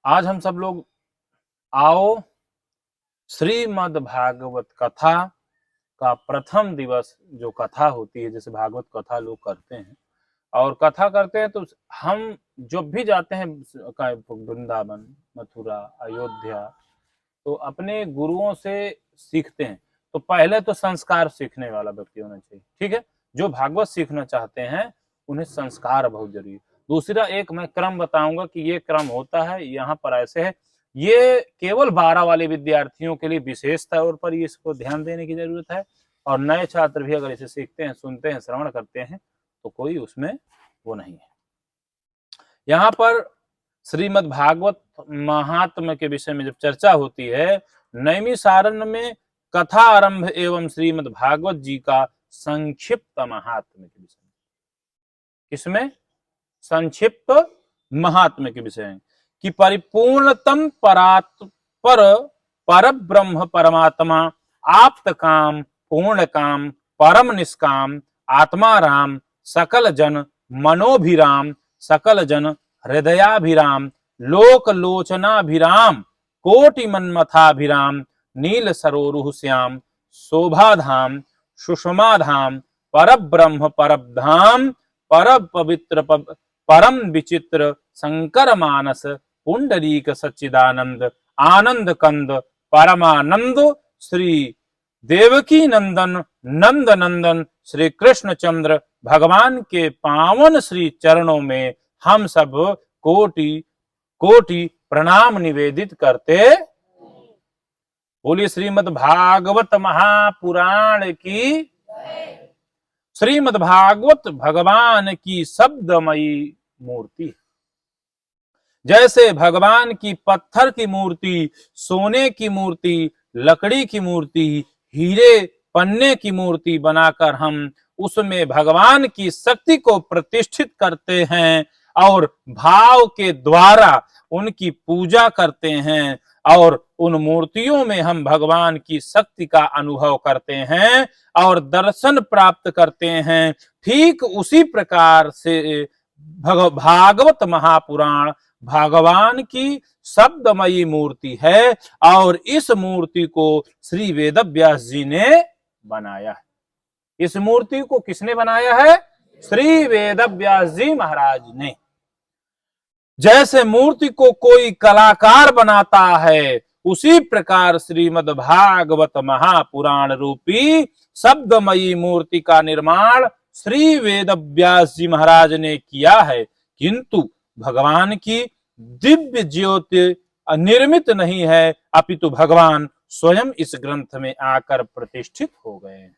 आज हम सब लोग आओ श्रीमद् भागवत कथा का प्रथम दिवस जो कथा होती है, जैसे भागवत कथा लोग करते हैं और कथा करते हैं, तो हम जब भी जाते हैं वृंदावन, मथुरा, अयोध्या, तो अपने गुरुओं से सीखते हैं। तो पहले तो संस्कार सीखने वाला व्यक्ति होना चाहिए, ठीक है। जो भागवत सीखना चाहते हैं उन्हें संस्कार बहुत जरूरी है। दूसरा, एक मैं क्रम बताऊंगा कि ये क्रम होता है, यहाँ पर ऐसे है। ये केवल 12 वाले विद्यार्थियों के लिए विशेष तौर पर इसको ध्यान देने की जरूरत है, और नए छात्र भी अगर इसे सीखते हैं, सुनते हैं, श्रवण करते हैं तो कोई उसमें वो नहीं है। यहाँ पर श्रीमद् भागवत महात्म्य के विषय में जब चर्चा होती है, नैमिषारण्य में कथा आरंभ एवं श्रीमद् भागवत जी का संक्षिप्त महात्म्य के विषय में, इसमें संक्षिप्त महात्म्य के विषय में कि परिपूर्णतम पर ब्रह्म परमात्मा आप्त काम पूर्ण काम परम निष्काम आत्मा राम सकल जन मनोभिराम सकल जन हृदयाभिराम लोक लोचनाभिराम कोटि मन्मथाभिराम नील सरोरुह श्याम शोभाधाम सुषमाधाम पर ब्रह्म परब्धाम पर पवित्र परम विचित्र शंकर मानस पुंडरीक सच्चिदानंद आनंद कंद परमानंद श्री देवकी नंदन नंद नंदन श्री कृष्ण चंद्र भगवान के पावन श्री चरणों में हम सब कोटि कोटि प्रणाम निवेदित करते। बोलिए श्रीमद् भागवत महापुराण की, श्रीमद् भागवत भगवान की शब्दमयी मूर्ति। जैसे भगवान की पत्थर की मूर्ति, सोने की मूर्ति, लकड़ी की मूर्ति, हीरे पन्ने की मूर्ति बनाकर हम उसमें भगवान की शक्ति को प्रतिष्ठित करते हैं और भाव के द्वारा उनकी पूजा करते हैं, और उन मूर्तियों में हम भगवान की शक्ति का अनुभव करते हैं और दर्शन प्राप्त करते हैं। ठीक उसी प्रकार से भागवत महापुराण भगवान की शब्दमयी मूर्ति है, और इस मूर्ति को श्री वेदव्यास जी ने बनाया है। इस मूर्ति को किसने बनाया है? श्री वेदव्यास जी महाराज ने। जैसे मूर्ति को कोई कलाकार बनाता है, उसी प्रकार श्रीमद् भागवत महापुराण रूपी शब्दमयी मूर्ति का निर्माण श्री वेदव्यास जी महाराज ने किया है। किंतु भगवान की दिव्य ज्योति निर्मित नहीं है, अपितु भगवान स्वयं इस ग्रंथ में आकर प्रतिष्ठित हो गए।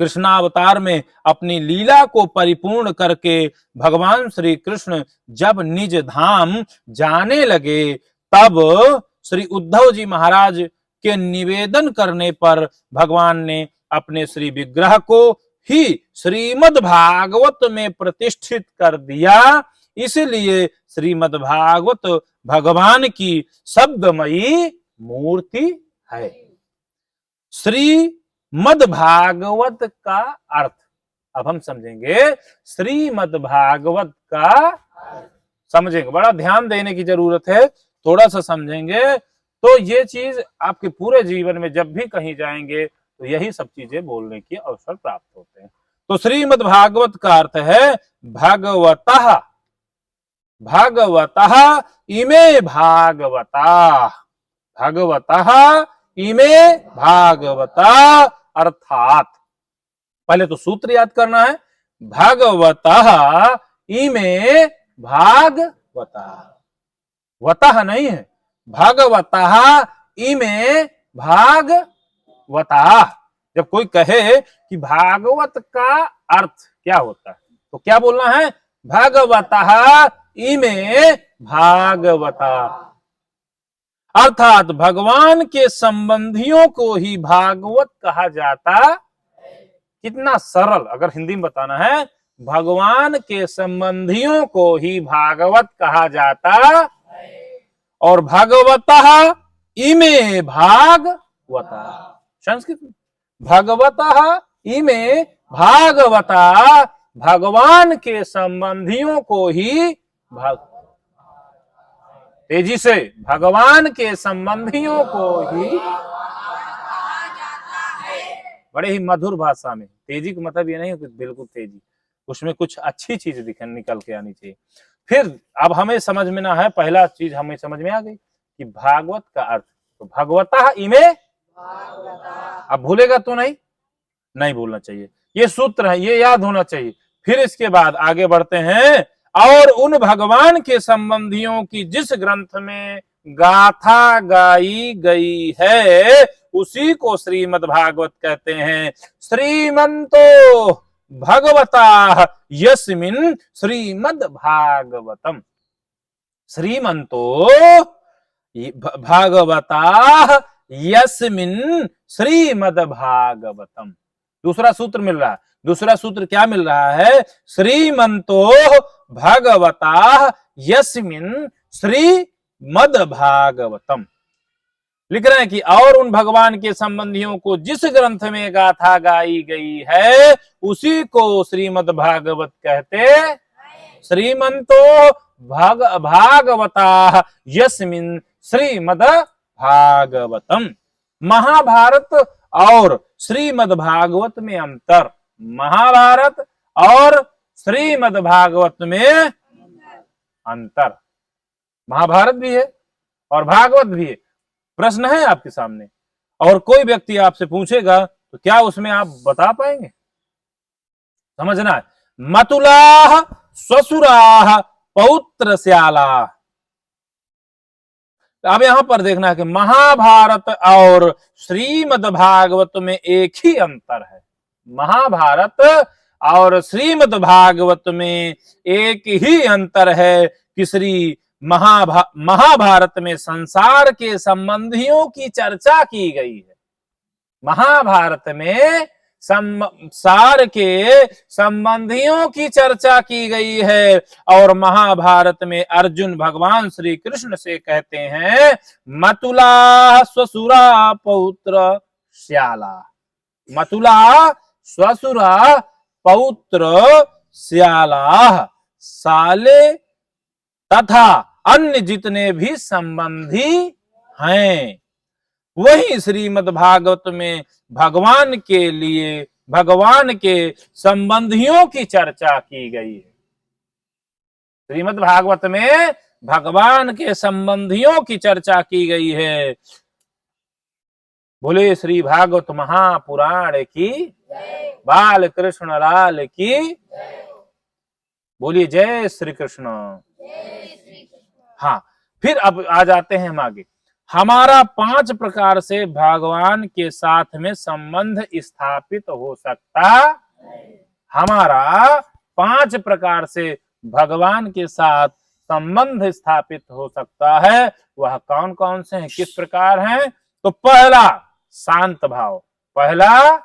कृष्णावतार में अपनी लीला को परिपूर्ण करके भगवान श्री कृष्ण जब निज धाम जाने लगे, तब श्री उद्धव जी महाराज के निवेदन करने पर भगवान ने अपने श्री विग्रह को ही श्रीमद् भागवत में प्रतिष्ठित कर दिया। इसलिए श्रीमद् भागवत भगवान की शब्दमयी मूर्ति है। श्रीमद् भागवत का अर्थ अब हम समझेंगे। श्रीमद् भागवत का समझेंगे, बड़ा ध्यान देने की जरूरत है, थोड़ा सा समझेंगे तो ये चीज आपके पूरे जीवन में जब भी कहीं जाएंगे तो यही सब चीजें बोलने की अवसर प्राप्त होते हैं। तो श्रीमद् भागवत का अर्थ है भगवतः, भगवतः इमे भागवता, भगवतः इमे भागवता, अर्थात पहले तो सूत्र याद करना है। भगवतः इमे भागवता, वतः नहीं है, भगवतः इमे भागवता। जब कोई कहे कि भागवत का अर्थ क्या होता है तो क्या बोलना है? भगवतः इमे भागवता, अर्थात भगवान के संबंधियों को ही भागवत कहा जाता। कितना सरल, अगर हिंदी में बताना है, भगवान के संबंधियों को ही भागवत कहा जाता। और भगवतः इमे भागवता, संस्कृत में भगवतः इमे भागवता, भगवान के संबंधियों को ही तेजी से भगवान के संबंधियों को ही, बड़े ही मधुर भाषा में। तेजी का मतलब ये नहीं कि बिल्कुल तेजी, उसमें कुछ अच्छी चीज निकल के आनी चाहिए। फिर अब हमें समझ में ना है, पहला चीज हमें समझ में आ गई कि भागवत का अर्थ, तो भगवता इमे, अब भूलेगा तो नहीं भूलना चाहिए, ये सूत्र है, ये याद होना चाहिए। फिर इसके बाद आगे बढ़ते हैं, और उन भगवान के संबंधियों की जिस ग्रंथ में गाथा गाई गई है उसी को श्रीमद् भागवत कहते हैं। श्रीमंतो भगवता यस्मिन् श्रीमद् भागवतम, श्रीमंतो भागवता यस्मिन् श्रीमद् भागवतम। दूसरा सूत्र मिल रहा है, दूसरा सूत्र क्या मिल रहा है? श्रीमंतो भगवता यस्मिन् श्रीमद् भागवतम। लिख रहे हैं कि और उन भगवान के संबंधियों को जिस ग्रंथ में गाथा गाई गई है उसी को श्रीमद् भागवत कहते। श्रीमंतो भागवता यस्मिन् श्रीमद् भागवतम। महाभारत और श्रीमद् भागवत में अंतर, महाभारत और श्रीमद् भागवत में अंतर। महाभारत भी है और भागवत भी है। प्रश्न है आपके सामने, और कोई व्यक्ति आपसे पूछेगा तो क्या उसमें आप बता पाएंगे? समझना है। मतुलाह स्वसुराह पौत्रस्याला। अब यहां पर देखना है कि महाभारत और श्रीमद् भागवत में एक ही अंतर है। महाभारत और श्रीमद् भागवत में एक ही अंतर है कि श्री महाभारत में संसार के संबंधियों की चर्चा की गई है। महाभारत में संसार के संबंधियों की चर्चा की गई है, और महाभारत में अर्जुन भगवान श्री कृष्ण से कहते हैं मतुला स्वसुरा पौत्र श्याला। मतुला स्वसुरा पौत्र श्याला, साले तथा अन्य जितने भी संबंधी हैं। वही श्रीमद् भागवत में भगवान के लिए भगवान के संबंधियों की चर्चा की गई है। श्रीमद् भागवत में भगवान के संबंधियों की चर्चा की गई है। बोले श्री भागवत महापुराण की, बाल कृष्ण लाल की, बोलिए जय श्री कृष्ण। हाँ, फिर अब आ जाते हैं हम आगे। हमारा 5 प्रकार से भगवान के साथ में संबंध स्थापित हो सकता। हमारा 5 प्रकार से भगवान के साथ संबंध स्थापित हो सकता है। वह कौन कौन से हैं, किस प्रकार हैं? तो पहला शांत भाव, पहला,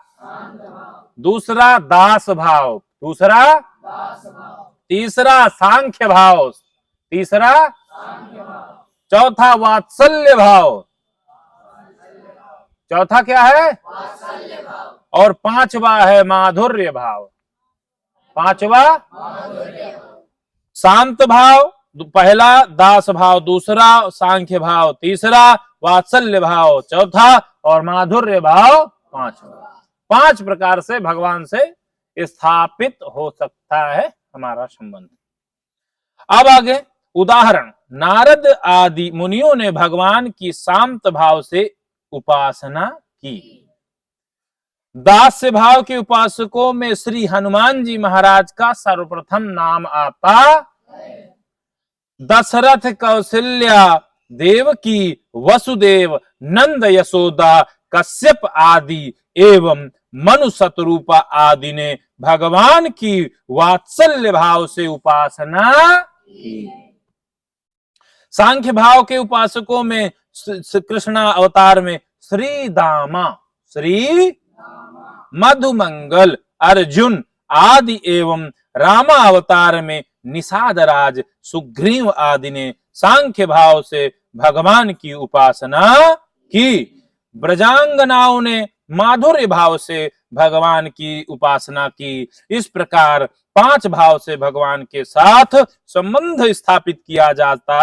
दूसरा दास भाव, दूसरा, तीसरा सांख्य भाव, तीसरा, चौथा वात्सल्य भाव, चौथा क्या है? और 5वां है माधुर्य भाव। 5वां शांत भाव, पहला दास भाव, दूसरा सांख्य भाव, तीसरा वात्सल्य भाव, चौथा और माधुर्य भाव 5वां। 5 प्रकार से भगवान से स्थापित हो सकता है हमारा संबंध। अब आगे उदाहरण, नारद आदि मुनियों ने भगवान की शांत भाव से उपासना की। दास्य भाव के उपासकों में श्री हनुमान जी महाराज का सर्वप्रथम नाम आता। दशरथ, कौशल्या, देवकी, वसुदेव, नंद, यशोदा, कश्यप आदि एवं मनु, शतरूपा आदि ने भगवान की वात्सल्य भाव से उपासना की। सांख्य भाव के उपासकों में कृष्णा अवतार में श्री दामा, श्री मधुमंगल, अर्जुन आदि एवं रामा अवतार में निषाद राज, सुग्रीव आदि ने सांख्य भाव से भगवान की उपासना की। ब्रजांगनाओं ने माधुर्य भाव से भगवान की उपासना की। इस प्रकार 5 भाव से भगवान के साथ संबंध स्थापित किया जाता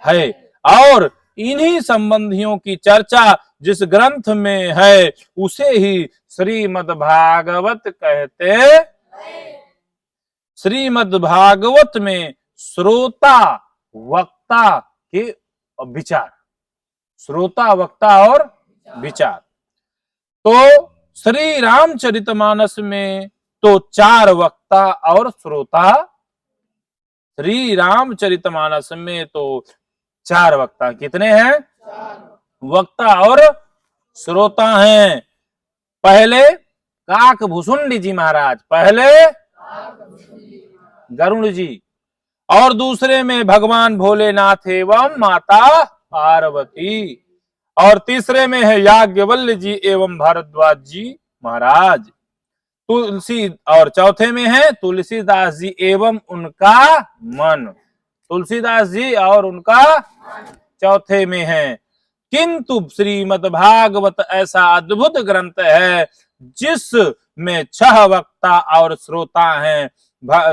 है। और इन्हीं संबंधियों की चर्चा जिस ग्रंथ में है उसे ही श्रीमद् भागवत कहते। श्रीमद् भागवत में श्रोता वक्ता के विचार, श्रोता वक्ता और विचार। तो श्री रामचरितमानस में तो 4 वक्ता और श्रोता, श्री रामचरितमानस में तो 4 वक्ता, कितने हैं? वक्ता और श्रोता हैं। पहले काकभूषुंडी जी महाराज, पहले गरुड़ जी, और दूसरे में भगवान भोलेनाथ एवं माता पार्वती, और तीसरे में है याज्ञवल्क्य जी एवं भारद्वाज जी महाराज, तुलसी, और चौथे में है तुलसीदास जी एवं उनका मन, तुलसीदास जी और उनका चौथे में है। किंतु श्रीमद् भागवत ऐसा अद्भुत ग्रंथ है जिसमें 6 वक्ता और श्रोता हैं।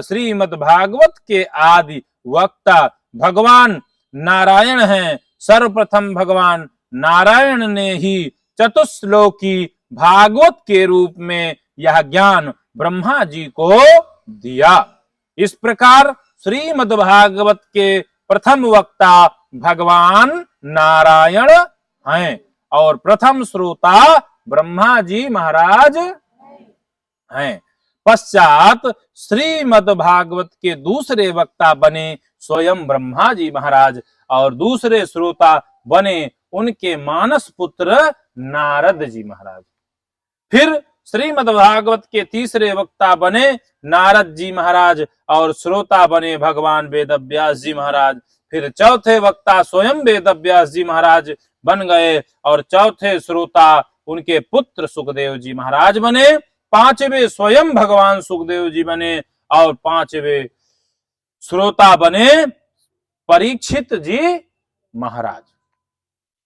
श्रीमद् भागवत के आदि वक्ता भगवान नारायण हैं। सर्वप्रथम भगवान नारायण ने ही चतुश्लोकी भागवत के रूप में यह ज्ञान ब्रह्मा जी को दिया। इस प्रकार श्रीमद् भागवत के प्रथम वक्ता भगवान नारायण हैं और प्रथम श्रोता ब्रह्मा जी महाराज हैं। पश्चात श्रीमद् भागवत के दूसरे वक्ता बने स्वयं ब्रह्मा जी महाराज और दूसरे श्रोता बने उनके मानस पुत्र नारद जी महाराज। फिर श्रीमद् भागवत के तीसरे वक्ता बने नारद जी महाराज और श्रोता बने भगवान वेदव्यास जी महाराज। फिर चौथे वक्ता स्वयं वेदव्यास जी महाराज बन गए और चौथे श्रोता उनके पुत्र सुखदेव जी महाराज बने। पांचवे स्वयं भगवान सुखदेव जी बने और पांचवे श्रोता बने परीक्षित जी महाराज।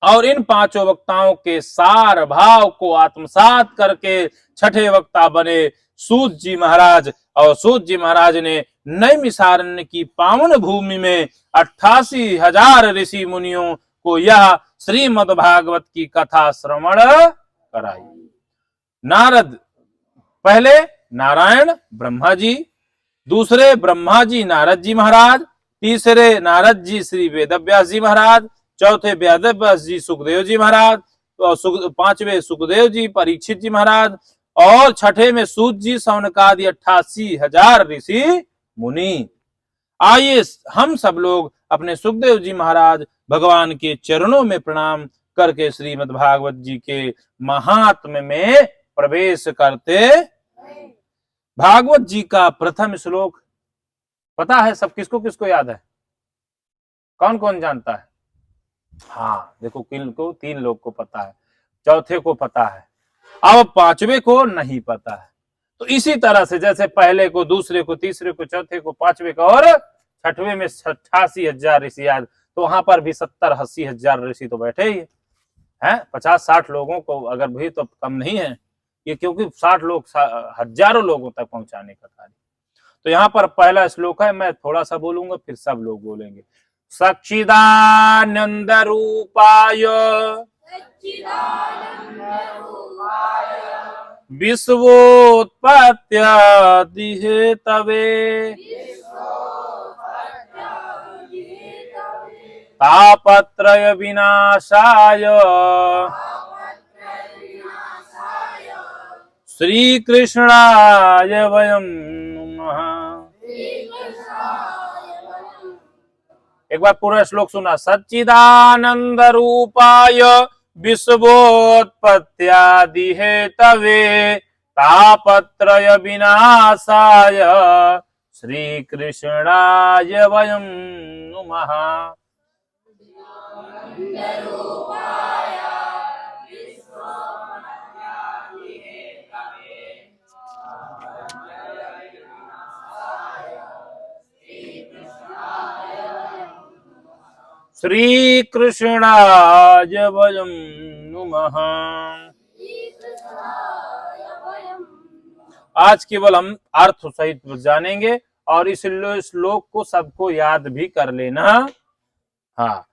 और इन पांचों वक्ताओं के सार भाव को आत्मसात करके छठे वक्ता बने सूत जी महाराज और सूत जी महाराज ने नैमिषारण्य की पावन भूमि में 88,000 ऋषि मुनियों को यह श्रीमद् भागवत की कथा श्रवण कराई। नारद, पहले नारायण ब्रह्मा जी, दूसरे ब्रह्मा जी नारद जी महाराज, तीसरे नारद जी श्री वेदव्यास जी महाराज, चौथे वेदव्यास जी सुखदेव जी महाराज, पांचवे सुखदेव जी परीक्षित जी महाराज और छठे में सूत जी सौनकादि 88,000 ऋषि मुनि। आइए हम सब लोग अपने सुखदेव जी महाराज भगवान के चरणों में प्रणाम करके श्रीमद् भागवत जी के महात्म्य में प्रवेश करते। भागवत जी का प्रथम श्लोक पता है सब? किसको किसको याद है? कौन कौन जानता है? हाँ देखो, किन को? 3 लोग को पता है, चौथे को पता है, अब पांचवे को नहीं पता है। तो इसी तरह से जैसे पहले को, दूसरे को, तीसरे को, चौथे को, पांचवे को और छठवे में 88,000 ऋषि याद, तो वहां पर भी 70-80,000 ऋषि तो बैठे ही हैं। 50-60 लोगों को अगर भी तो कम नहीं है ये, क्योंकि 60 लोग हजारों लोगों तक पहुंचाने का कार्य। तो यहाँ पर पहला श्लोक है, मैं थोड़ा सा बोलूंगा फिर सब लोग बोलेंगे। सच्चिदानंद रूपाय विश्वोत्पत्त्यादि हेतवे तापत्रय विनाशाय श्री कृष्णाय वयं नमः। एक बार पूरा श्लोक सुना। सच्चिदानंद रूपाय विश्वोत्पत्त्यादि हेतवे तापत्रय विनाशाय श्री कृष्णाय वयं नमः। श्री कृष्णाय वयं नमः। आज केवल हम अर्थ सहित जानेंगे और इस श्लोक को सबको याद भी कर लेना। हाँ,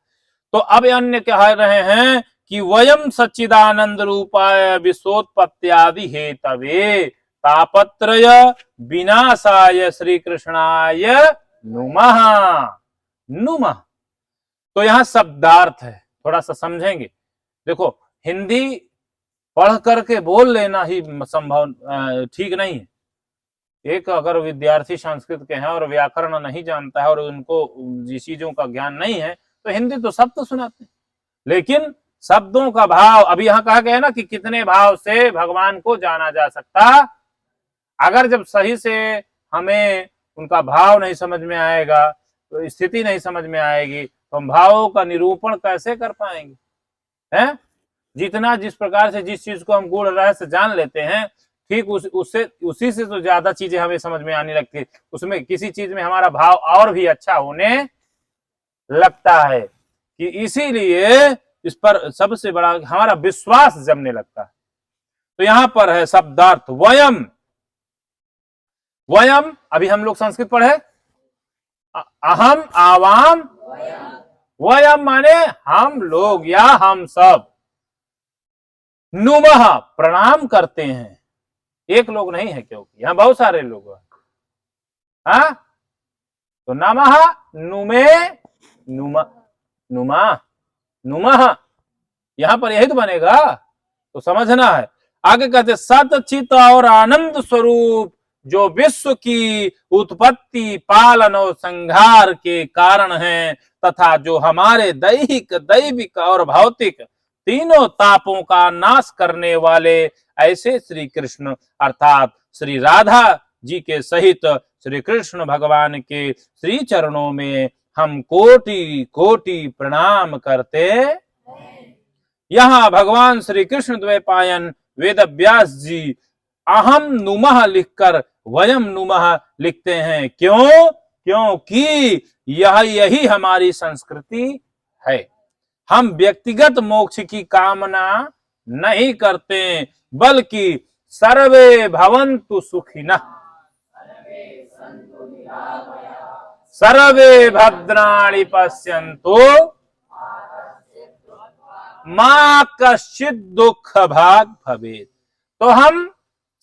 तो अब अन्य कह रहे हैं कि वयम सच्चिदानंद रूपाय विश्वोत्पत्त्यादि हेतवे तापत्रय विनाशाय श्री कृष्णाय नुमः। नुमः तो यहां शब्दार्थ है, थोड़ा सा समझेंगे। देखो, हिंदी पढ़ करके बोल लेना ही संभव ठीक नहीं है। एक अगर विद्यार्थी संस्कृत के हैं और व्याकरण नहीं जानता है और उनको जिस चीजों का ज्ञान नहीं है तो हिंदी तो शब्द सुनाते हैं, लेकिन शब्दों का भाव, अभी यहाँ कहा गया ना कि कितने भाव से भगवान को जाना जा सकता। अगर जब सही से हमें उनका भाव नहीं समझ में आएगा, तो स्थिति नहीं समझ में आएगी, तो हम भावों का निरूपण कैसे कर पाएंगे? हैं? जितना जिस प्रकार से जिस चीज को हम गूढ़ रहस्य जान लेते हैं, ठीक उसी से तो ज्यादा चीजें हमें समझ में आने लगती है। उसमें किसी चीज में हमारा भाव और भी अच्छा होने लगता है कि इसीलिए इस पर सबसे बड़ा हमारा विश्वास जमने लगता है। तो यहां पर है शब्दार्थ वयम। वयम अभी हम लोग संस्कृत पढ़े, अहम आवाम, वयम माने हम लोग या हम सब। नुमः प्रणाम करते हैं, एक लोग नहीं है क्योंकि यहां बहुत सारे लोग हैं। हाँ, तो नमः नुमे नुमा नुमा नुमः, यहां पर यही तो बनेगा, तो समझना है। आगे कहते सतचित और आनंद स्वरूप जो विश्व की उत्पत्ति, पालन और संहार के कारण हैं, तथा जो हमारे दैहिक, दैविक और भौतिक तीनों तापों का नाश करने वाले ऐसे श्री कृष्ण अर्थात श्री राधा जी के सहित श्री कृष्ण भगवान के श्री चरणों में हम कोटि कोटि प्रणाम करते। यहां भगवान श्री कृष्ण द्वैपायन वेद व्यास जी अहम नुमः लिखकर वयम नुमः लिखते हैं। क्यों? क्योंकि यही हमारी संस्कृति है। हम व्यक्तिगत मोक्ष की कामना नहीं करते, बल्कि सर्वे भवन्तु सुखिनः, सर्वे भद्राणि पश्यन्तु मां कश्चित् दुख भाग भवेत्। तो हम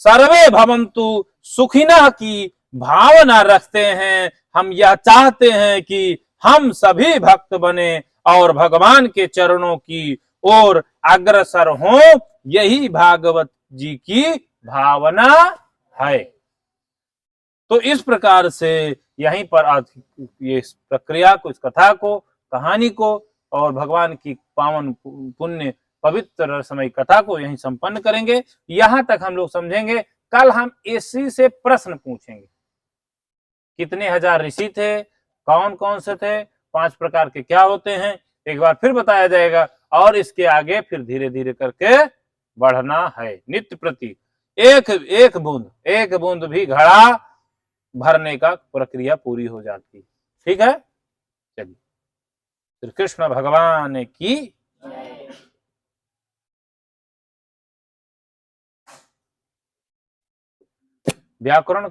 सर्वे भवन्तु सुखिनः की भावना रखते हैं। हम यह चाहते हैं कि हम सभी भक्त बने और भगवान के चरणों की ओर अग्रसर हों, यही भागवत जी की भावना है। तो इस प्रकार से यहीं पर आज ये प्रक्रिया को, इस कथा को, कहानी को और भगवान की पावन पुण्य पवित्र रसमयी कथा को यहीं संपन्न करेंगे। यहां तक हम लोग समझेंगे। कल हम इसी से प्रश्न पूछेंगे, कितने हजार ऋषि थे, कौन कौन से थे, 5 प्रकार के क्या होते हैं, एक बार फिर बताया जाएगा। और इसके आगे फिर धीरे धीरे करके बढ़ना है। नित्य प्रति एक बूंद भी घड़ा भरने का प्रक्रिया पूरी हो जाती। ठीक है, चलिए, श्री कृष्ण भगवान की व्याकरण